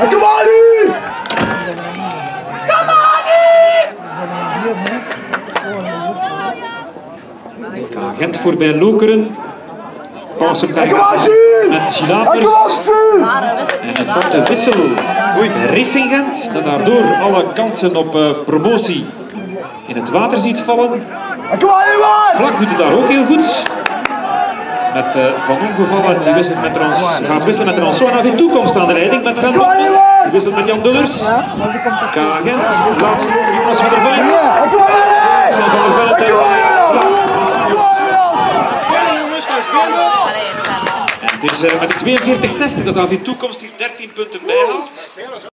Kom aan, Yves! Kom aan, Yves! Gent voorbij Lokeren. Pausenberg met Gilapers. En een foute wissel bij Racing Gent, dat daardoor alle kansen op promotie in het water ziet vallen. Vlak doet het daar ook heel goed. Met Van Ongevallen, die wisselt met gaat wisselen met Rançon en AV Toekomst aan de leiding met Van Botmans. Die wisselt met Jan Dullers. K-Gent, laatste Jonas van der Velde. Van der Velde. Het is met de 42-60 dat AV Toekomst hier 13 punten bijhaalt.